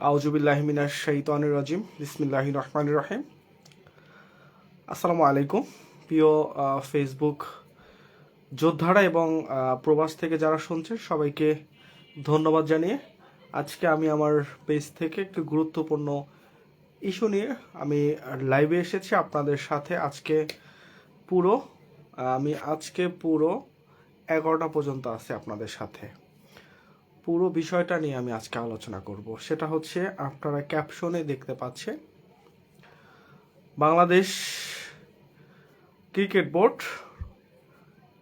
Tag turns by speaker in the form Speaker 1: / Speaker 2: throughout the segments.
Speaker 1: আউযুবিল্লাহি মিনাশ শাইতানির রাজিম বিসমিল্লাহির রহমানির রহিম। আসসালামু আলাইকুম প্রিয় ফেসবুক যোদ্ধারা এবং প্রবাস থেকে যারা শুনছে সবাইকে ধন্যবাদ জানিয়ে আজকে আমি আমার পেজ থেকে একটি গুরুত্বপূর্ণ ইস্যু নিয়ে আমি লাইভে এসেছি আপনাদের সাথে। আজকে পুরো 11টা পর্যন্ত আছি আপনাদের সাথে। পুরো বিষয়টা নিয়ে আমি আজকে আলোচনা করব। সেটা হচ্ছে, আপনারা ক্যাপশনে দেখতে পাচ্ছেন, বাংলাদেশ ক্রিকেট বোর্ড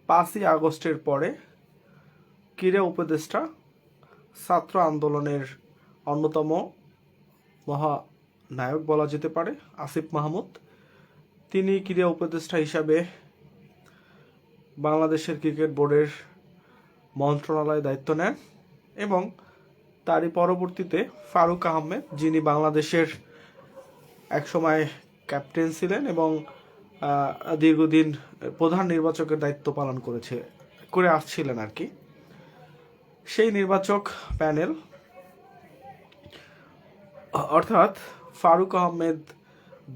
Speaker 1: 5ই আগস্টের পরে ক্রীড়া উপদেষ্টা, ছাত্র আন্দোলনের অন্যতম মহানায়ক বলা যেতে পারে আসিফ মাহমুদ, তিনি ক্রীড়া উপদেষ্টা হিসাবে বাংলাদেশের ক্রিকেট বোর্ডের মন্ত্রণালয়ে দায়িত্ব নেন এবং তারই পরবর্তীতে ফারুক আহমেদ, যিনি বাংলাদেশের একসময় ক্যাপ্টেন ছিলেন এবং দীর্ঘদিন প্রধান নির্বাচকের দায়িত্ব পালন করে আসছিলেন আর কি, সেই নির্বাচক প্যানেল অর্থাৎ ফারুক আহমেদ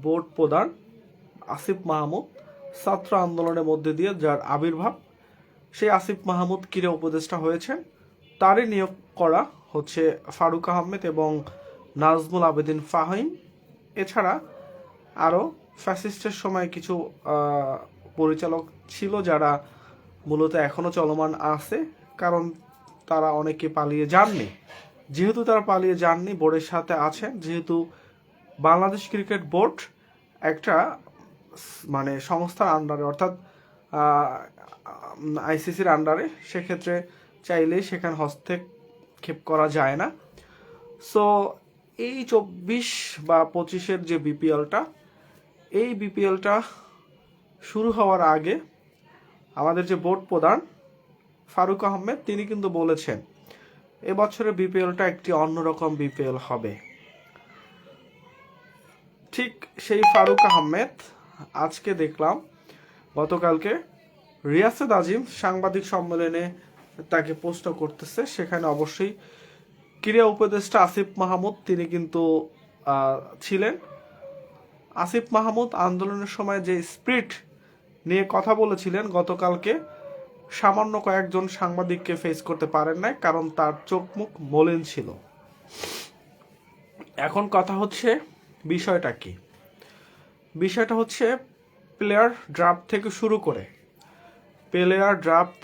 Speaker 1: বোর্ড প্রধান, আসিফ মাহমুদ ছাত্র আন্দোলনের মধ্যে দিয়ে যার আবির্ভাব, সেই আসিফ মাহমুদ ক্রীড়া উপদেষ্টা হয়েছেন। তারই নিয়োগ করা হচ্ছে ফারুক আহমেদ এবং নাজমুল আবেদিন ফাহিম। এছাড়া আরও ফ্যাসিস্টের সময় কিছু পরিচালক ছিল যারা মূলত এখনও চলমান আছে, কারণ তারা অনেকে পালিয়ে যাননি। যেহেতু তারা পালিয়ে যাননি, বোর্ডের সাথে আছেন, যেহেতু বাংলাদেশ ক্রিকেট বোর্ড একটা সংস্থার আন্ডারে অর্থাৎ আইসিসির আন্ডারে, সেক্ষেত্রে চাইলেই সেখানে হস্তক্ষেপ করা যায় না। সো এই 24 বা 25-এর যে বিপিএলটা শুরু হওয়ার আগে আমাদের যে বোর্ড প্রধান ফারুক আহমেদ, তিনি কিন্তু বলেছেন এবছরের বিপিএলটা একটি অন্যরকম বিপিএল হবে। ঠিক সেই ফারুক আহমেদ আজকে দেখলাম গতকালকে রিয়াসেদ আজিম সাংবাদিক সম্মেলনে তাকে প্রশ্ন করতেছে, সেখানে অবশ্যই ক্রীড়া উপদেষ্টা আসিফ মাহমুদ তিনি কিন্তু ছিলেন। আসিফ মাহমুদ আন্দোলনের সময় যে স্পিরিট নিয়ে কথা বলেছিলেন, গতকালকে সামান্য কয়েকজন সাংবাদিককে ফেস করতে পারেন নাই, কারণ তার চোখ মুখ মলিন ছিল। এখন কথা হচ্ছে, বিষয়টা কি? বিষয়টা হচ্ছে প্লেয়ার ড্রাফট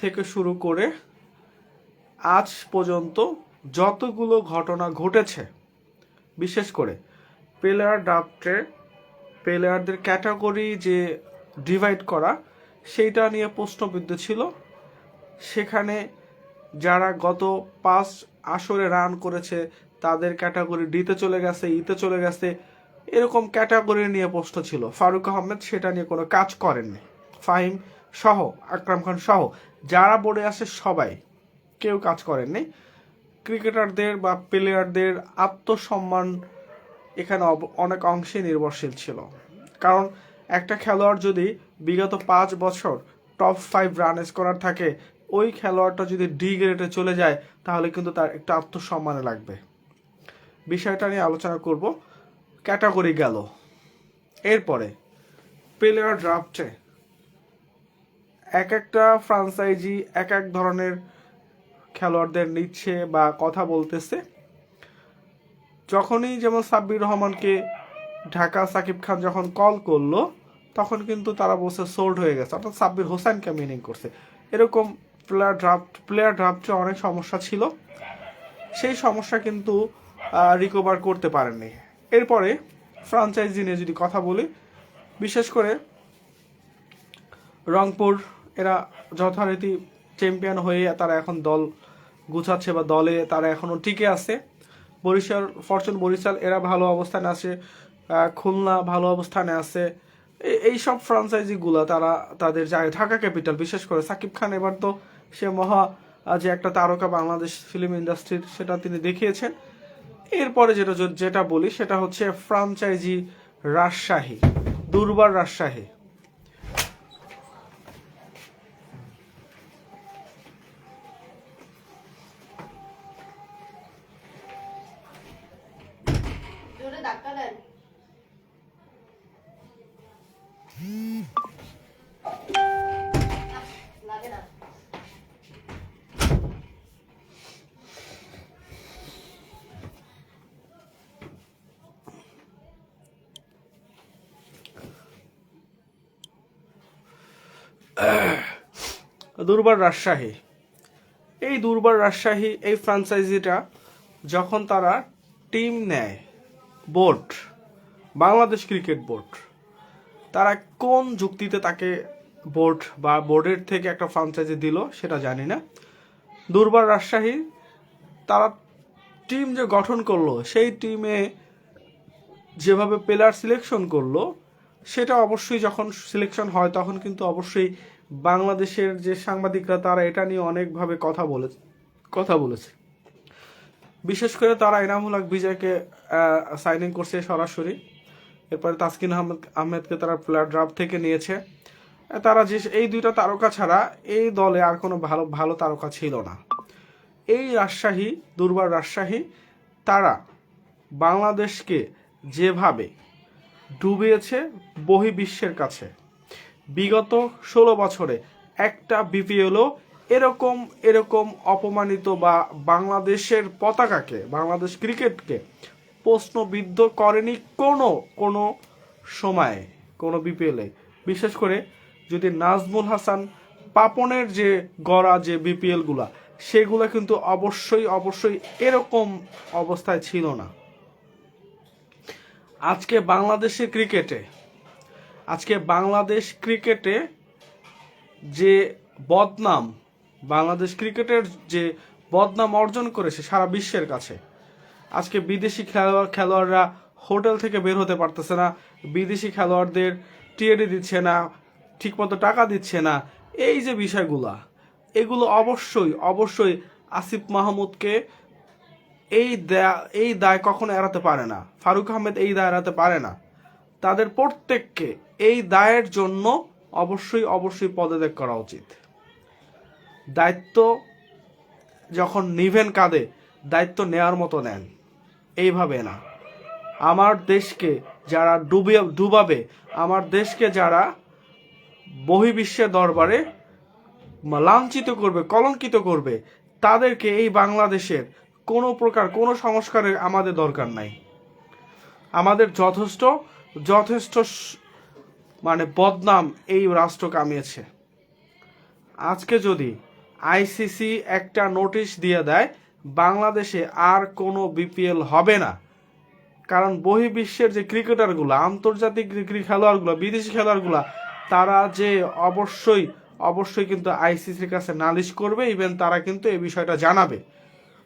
Speaker 1: থেকে শুরু করে আজ পর্যন্ত যতগুলো ঘটনা ঘটেছে, বিশেষ করে প্লেয়ার ড্রাফটে প্লেয়ারদের ক্যাটাগরি যে ডিভাইড করা, সেইটা নিয়ে প্রশ্নবিদ্ধ ছিল। সেখানে যারা গত 5 আসরে রান করেছে তাদের ক্যাটাগরি ডিতে চলে গেছে, ইতে চলে গেছে, এরকম ক্যাটাগরি নিয়ে প্রশ্ন ছিল। ফারুক আহমেদ সেটা নিয়ে কোনো কাজ করেননি। ফাহিম সহ, আকরাম খান সহ যারা বোর্ডে আসে সবাই কেউ কাজ করেননি। ক্রিকেটারদের বা প্লেয়ারদের আত্মসম্মান এখানে অনেক অংশে নির্ভরশীল ছিল। কারণ একটা খেলোয়াড় যদি বিগত 5 বছর টপ 5 রান স্কোরার থাকে, ওই খেলোয়াড়টা যদি ডি গ্রেডে চলে যায়, তাহলে কিন্তু তার একটা আত্মসম্মানে লাগবে। বিষয়টা নিয়ে আলোচনা করব। ক্যাটাগরি গেল, এরপরে প্লেয়ার ড্রাফটে এক একটা ফ্রাঞ্চাইজি এক এক ধরনের খেলোয়াড়দের নিচ্ছে বা কথা বলতেছে। যখনই যেমন সাব্বির রহমানকে ঢাকা সাকিব খান যখন কল করলো, তখন কিন্তু তারা বলছে সোল্ড হয়ে গেছে, অর্থাৎ সাব্বির হোসেনকে মিনিং করছে। এরকম প্লেয়ার ড্রাফটে অনেক সমস্যা ছিল, সেই সমস্যা কিন্তু রিকভার করতে পারেননি। এরপরে ফ্রাঞ্চাইজি নিয়ে যদি কথা বলি, বিশেষ করে রংপুর, এরা যথারীতি চ্যাম্পিয়ন হয়ে তারা এখন দল গুছাচ্ছে বা দলে তারা এখনও টিকে আছে। ফরচুন বরিশাল এরা ভালো অবস্থানে আছে, খুলনা ভালো অবস্থানে আছে। এইসব ফ্রাঞ্চাইজিগুলো তারা তাদের জায়গায়, ঢাকা ক্যাপিটাল বিশেষ করে সাকিব খান এবার তো সে যে একটা তারকা বাংলাদেশ ফিল্ম ইন্ডাস্ট্রির, সেটা তিনি দেখিয়েছেন। এরপরে যেটা বলি সেটা হচ্ছে ফ্রাঞ্চাইজি রাজশাহী, দুর্বার রাজশাহী। দুর্বার রাজশাহী, এই দুর্বার রাজশাহী এই ফ্র্যাঞ্চাইজিটা যখন তারা টিম নেয়, বোর্ড, বাংলাদেশ ক্রিকেট বোর্ড, তারা কোন যুক্তিতে তাকে বোর্ড বা বোর্ডের থেকে একটা ফ্র্যাঞ্চাইজি দিল সেটা জানি না। দুর্বার রাজশাহী তারা টিম যে গঠন করলো, সেই টিমে যেভাবে প্লেয়ার সিলেকশন করলো, সেটা অবশ্যই যখন সিলেকশন হয় তখন কিন্তু অবশ্যই বাংলাদেশের যে সাংবাদিকরা তারা এটা নিয়ে অনেকভাবে কথা বলেছে। বিশেষ করে তারা এনামুল হক বিজয়কে সাইনিং করছে সরাসরি, এরপরে তাসকিন আহমেদকে তারা প্লেয়ার ড্রাফট থেকে নিয়েছে। তারা যে এই দুইটা তারকা ছাড়া এই দলে আর কোনো ভালো তারকা ছিল না। এই রাজশাহী, দুর্বার রাজশাহী, তারা বাংলাদেশকে যেভাবে ডুবিয়েছে বহির্বিশ্বের কাছে, বিগত 16 বছরে একটা বিপিএলও এরকম অপমানিত বা বাংলাদেশের পতাকাকে, বাংলাদেশ ক্রিকেটকে প্রশ্নবিদ্ধ করেনি কোনো সময়ে, কোনো বিপিএলে। বিশেষ করে যদি নাজমুল হাসান পাপনের যে গড়া যে বিপিএলগুলা, সেগুলো কিন্তু অবশ্যই এরকম অবস্থায় ছিল না। আজকে বাংলাদেশ ক্রিকেটে যে বদনাম, বাংলাদেশ ক্রিকেটের যে বদনাম অর্জন করেছে সারা বিশ্বের কাছে, আজকে বিদেশি খেলোয়াড়রা হোটেল থেকে বের হতে পারতেছে না, বিদেশি খেলোয়াড়দের টিএডি দিচ্ছে না, ঠিকমতো টাকা দিচ্ছে না, এই যে বিষয়গুলা, এগুলো অবশ্যই আসিফ মাহমুদকে এই দায় কখনো এড়াতে পারে না, ফারুক আহমেদ এই দায় এড়াতে পারে না। তাদের প্রত্যেককে এই দায়ের জন্য অবশ্যই পদত্যাগ করা উচিত। দায়িত্ব যখন নিভেন কাঁধে, দায়িত্ব নেওয়ার মতো নেন, এইভাবে না। আমার দেশকে যারা ডুবাবে, আমার দেশকে যারা বহির্বিশ্বের দরবারে লাঞ্ছিত করবে, কলঙ্কিত করবে, তাদেরকে এই বাংলাদেশের কোনো প্রকার কোনো সংস্কারের আমাদের দরকার নাই। আমাদের যথেষ্ট মানে বদনাম এই রাষ্ট্র কামিয়েছে। আজকে যদি আইসিসি একটা নোটিশ দিয়ে দেয় বাংলাদেশে আর কোনো বিপিএল হবে না, কারণ বহির্বিশ্বের যে ক্রিকেটারগুলো, আন্তর্জাতিক খেলোয়াড়গুলো, বিদেশি খেলোয়াড়গুলো, তারা যে অবশ্যই কিন্তু আইসিসির কাছে নালিশ করবে, ইভেন তারা কিন্তু এই বিষয়টা জানাবে।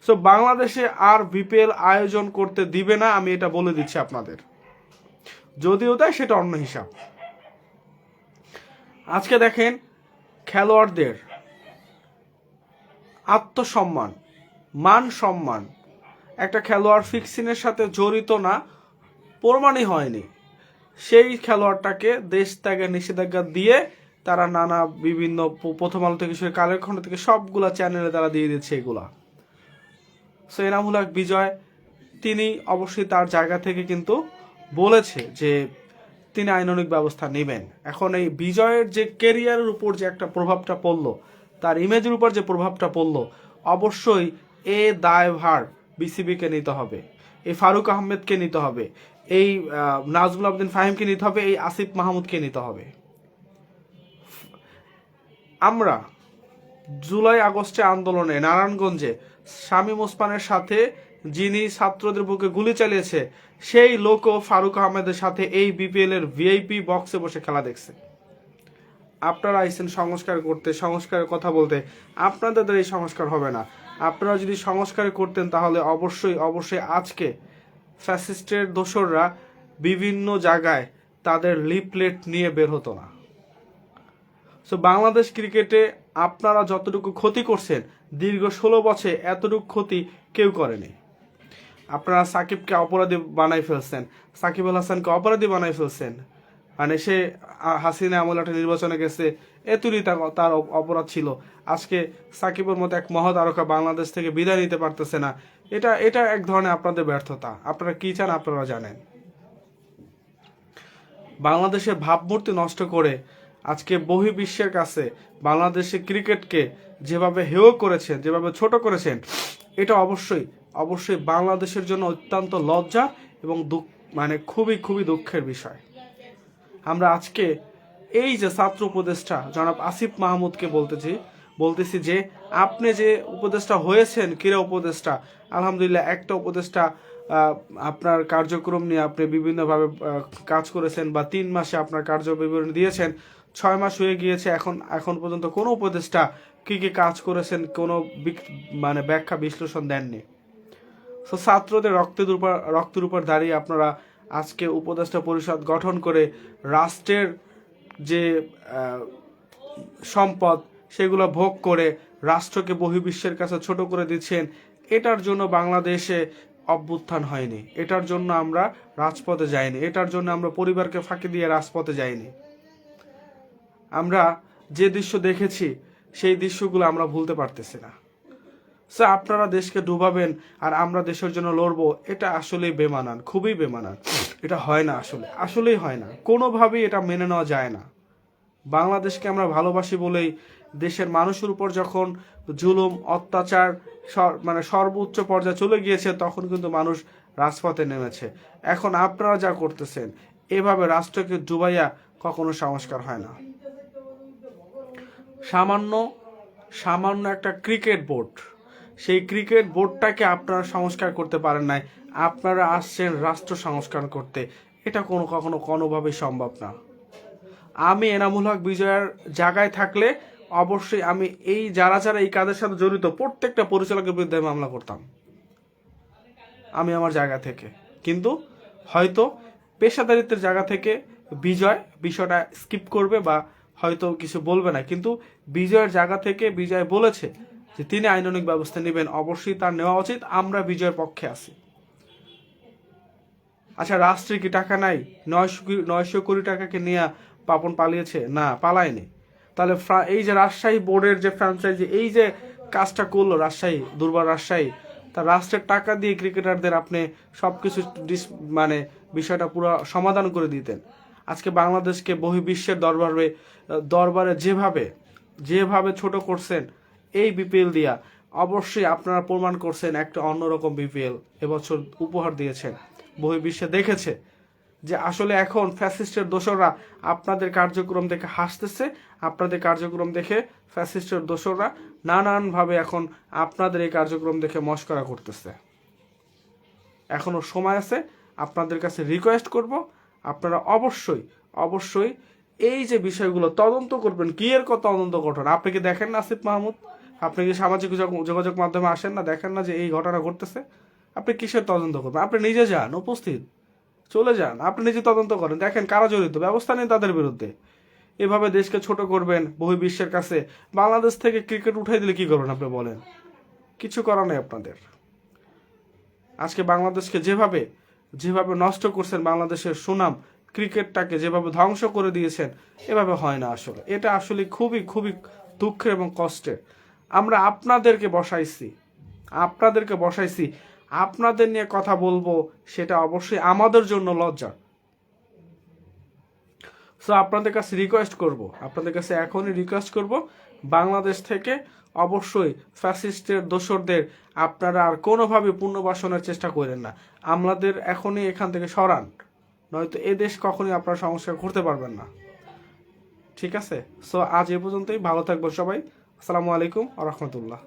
Speaker 1: সো বাংলাদেশে আর বিপিএল আয়োজন করতে দিবে না, আমি এটা বলে দিচ্ছি আপনাদের। যদিও তাই সেটা অন্য হিসাব। আজকে দেখেন খেলোয়াড়দের আত্মসম্মান, মান সম্মান, একটা খেলোয়াড় ফিক্সিংয়ের সাথে জড়িত না প্রমাণই হয়নি, সেই খেলোয়াড়টাকে দেশ ত্যাগের নিষেধাজ্ঞা দিয়ে তারা নানা বিভিন্ন প্রথম আলো থেকে শুরু কালের খণ্ড থেকে সবগুলা চ্যানেলে তারা দিয়ে দিচ্ছে এগুলা। সো এনামুল হক বিজয় তিনি অবশ্যই তার জায়গা থেকে কিন্তু বলেছে যে তিনি আইনানুগ ব্যবস্থা নেবেন। এখন এই বিজয়ের যে কেরিয়ারের উপর যে একটা প্রভাবটা পড়লো, তার ইমেজের উপর যে প্রভাবটা পড়লো, অবশ্যই এ দায়ভার বিসিবিকে নিতে হবে, এই ফারুক আহমেদকে নিতে হবে, এই নাজমুল আবদিন ফাহিমকে নিতে হবে, এই আসিফ মাহমুদকে নিতে হবে। আমরা জুলাই আগস্টে আন্দোলনে নারায়ণগঞ্জে শামীম ওসমানের সাথে যিনি ছাত্রদের বুকে গুলি চালিয়েছে, সেই লোকও ফারুক আহমেদের সাথে এই বিপিএল এর ভিআইপি বক্সে বসে খেলা দেখছে। আপনারা আইসেন সংস্কার করতে, সংস্কারের কথা বলতে, আপনাদের এই সংস্কার হবে না। আপনারা যদি সংস্কার করতেন তাহলে অবশ্যই আজকে ফ্যাসিস্টের দোসররা বিভিন্ন জায়গায় তাদের লিফলেট নিয়ে বের হতো না। সো বাংলাদেশ ক্রিকেটে আপনারা যতটুকু ক্ষতি করছেন, দীর্ঘ 16 বছরে এতটুকু ক্ষতি কেউ করেনি। আপনারা সাকিবকে অপরাধী বানাই ফেলছেন, সাকিব আল হাসানকে অপরাধী বানাই ফেলছেন, মানে সে হাসিনা আমলে একটা নির্বাচনে গেছে, এতুরই তার অপরাধ ছিল। আজকে সাকিবের মতো এক মহাতারকা বাংলাদেশ থেকে বিদায় নিতে পারতেছে না, এটা এক ধরনের আপনাদের ব্যর্থতা। আপনারা কি চান আপনারা জানেন। বাংলাদেশের ভাবমূর্তি নষ্ট করে আজকে বহির্বিশ্বের কাছে বাংলাদেশের ক্রিকেটকে যেভাবে হেয় করেছেন, যেভাবে ছোট করেছেন, এটা অবশ্যই অবশ্যই বাংলাদেশের জন্য অত্যন্ত লজ্জা এবং মানে খুবই খুবই দুঃখের বিষয়। আমরা আজকে এই যে ছাত্র উপদেষ্টা জনাব আসিফ মাহমুদকে বলতেছি যে আপনি যে উপদেষ্টা হয়েছেন, ক্রীড়া উপদেষ্টা, আলহামদুলিল্লাহ একটা উপদেষ্টা আপনার কার্যক্রম নিয়ে আপনি বিভিন্নভাবে কাজ করেছেন, বা 3 মাসে আপনার কার্যবিবরণী দিয়েছেন, 6 মাস হয়ে গিয়েছে, এখন পর্যন্ত কোনো উপদেষ্টা কি কি কাজ করেছেন কোনো মানে ব্যাখ্যা বিশ্লেষণ দেননি। তো ছাত্রদের রক্তের উপর দাঁড়িয়ে আপনারা আজকে উপদেষ্টা পরিষদ গঠন করে রাষ্ট্রের যে সম্পদ সেগুলো ভোগ করে রাষ্ট্রকে বহির্বিশ্বের কাছে ছোট করে দিচ্ছেন। এটার জন্য বাংলাদেশে অভ্যুত্থান হয়নি, এটার জন্য আমরা রাজপথে যাইনি, এটার জন্য আমরা পরিবারকে ফাঁকি দিয়ে রাজপথে যাইনি। আমরা যে দৃশ্য দেখেছি সেই দৃশ্যগুলো আমরা ভুলতে পারতেছি না। স্যার, আপনারা দেশকে ডুবাবেন আর আমরা দেশের জন্য লড়বো, এটা আসলেই বেমানান, খুবই বেমানান। এটা হয় না, আসলেই হয় না, কোনোভাবেই এটা মেনে নেওয়া যায় না। বাংলাদেশকে আমরা ভালোবাসি বলেই দেশের মানুষের উপর যখন জুলুম অত্যাচার মানে সর্বোচ্চ পর্যায়ে চলে গিয়েছে, তখন কিন্তু মানুষ রাজপথে নেমেছে। এখন আপনারা যা করতেছেন, এভাবে রাষ্ট্রকে ডুবাইয়া কখনো সংস্কার হয় না। সামান্য একটা ক্রিকেট বোর্ড, সেই ক্রিকেট বোর্ডটাকে আপনারা সংস্কার করতে পারেন নাই, আপনারা আসছেন রাষ্ট্র সংস্কার করতে। এটা কখনো কোনোভাবেই সম্ভব না। আমি এনামুল হক বিজয়ের জায়গায় থাকলে অবশ্যই আমি যারা এই কাজের সাথে জড়িত প্রত্যেকটা পরিচালকের বিরুদ্ধে মামলা করতাম, আমি আমার জায়গা থেকে। কিন্তু হয়তো পেশাদারিত্বের জায়গা থেকে বিষয়টা স্কিপ করবে বা হয়তো কিছু বলবে না, কিন্তু বিজয়ের জায়গা থেকে বিজয় বলেছে যে তিনি আইনানুগ ব্যবস্থা নেবেন, অবশ্যই তার নেওয়া উচিত। আমরা বিজয়ের পক্ষে আছি। আচ্ছা, রাষ্ট্রে কি টাকা নাই? 900 কোটি টাকাকে নিয়ে পাপন পালিয়েছে? না, পালায়নি। তাহলে এই যে রাজশাহী বোর্ডের যে ফ্র্যাঞ্চাইজি এই যে কাজটা করলো দুর্বার রাজশাহী, তা রাষ্ট্রের টাকা দিয়ে ক্রিকেটারদের আপনি সবকিছু মানে বিষয়টা পুরো সমাধান করে দিতেন। আজকে বাংলাদেশকে বহির্বিশ্বের দরবারে যেভাবে ছোট করছেন এই বিপিএল দিয়া, অবশ্যই আপনারা প্রমাণ করছেন একটা অন্যরকম বিপিএল এবছর উপহার দিয়েছেন। বহির্বিশ্বে দেখেছে যে আসলে এখন ফ্যাসিস্টের দোসররা আপনাদের কার্যক্রম দেখে হাসতেছে, আপনাদের কার্যক্রম দেখে ফ্যাসিস্টের দোসররা নানানভাবে এখন আপনাদের এই কার্যক্রম দেখে মস্করা করতেছে। এখনো সময় আছে, আপনাদের কাছে রিকোয়েস্ট করব, আপনারা অবশ্যই এই যে বিষয়গুলো তদন্ত করবেন। কি এর তদন্ত ঘটনা আপনি কি দেখেন না? আসিফ মাহমুদ, আপনি কি সামাজিক যোগাযোগ মাধ্যমে আসেন না? দেখেন না যে এই ঘটনা ঘটতেছে? আপনি কিসের তদন্ত করবেন? আপনি নিজে যান, উপস্থিত চলে যান, আপনি নিজে তদন্ত করেন, দেখেন কারা জড়িত, ব্যবস্থা নেই তাদের বিরুদ্ধে। এভাবে দেশকে ছোট করবেন বহির্বিশ্বের কাছে। বাংলাদেশ থেকে ক্রিকেট উঠাই দিলে কি করবেন আপনি বলেন? কিছু করার নেই আপনাদের। আজকে বাংলাদেশকে যেভাবে নষ্ট করছেন, বাংলাদেশের সুনাম ক্রিকেটটাকে যেভাবে ধ্বংস করে দিয়েছেন, এভাবে হয় না। এটা আসলে খুবই খুবই দুঃখের এবং কষ্টের। আমরা আপনাদেরকে বসাইছি, আপনাদের নিয়ে কথা বলবো, সেটা অবশ্যই আমাদের জন্য লজ্জা। সো আপনাদের কাছে এখনই রিকোয়েস্ট করব, বাংলাদেশ থেকে অবশ্যই ফ্যাসিস্টের দোসরদের আপনারা আর কোনোভাবে পুনর্বাসনের চেষ্টা করেন না। আমাদের এখনই এখান থেকে সরান, নয়তো এ দেশ কখনই আপনারা সংস্কার করতে পারবেন না। ঠিক আছে? সো আজ এ পর্যন্তই। ভালো থাকবো সবাই। আসসালামু আলাইকুম ওয়া রাহমাতুল্লাহ।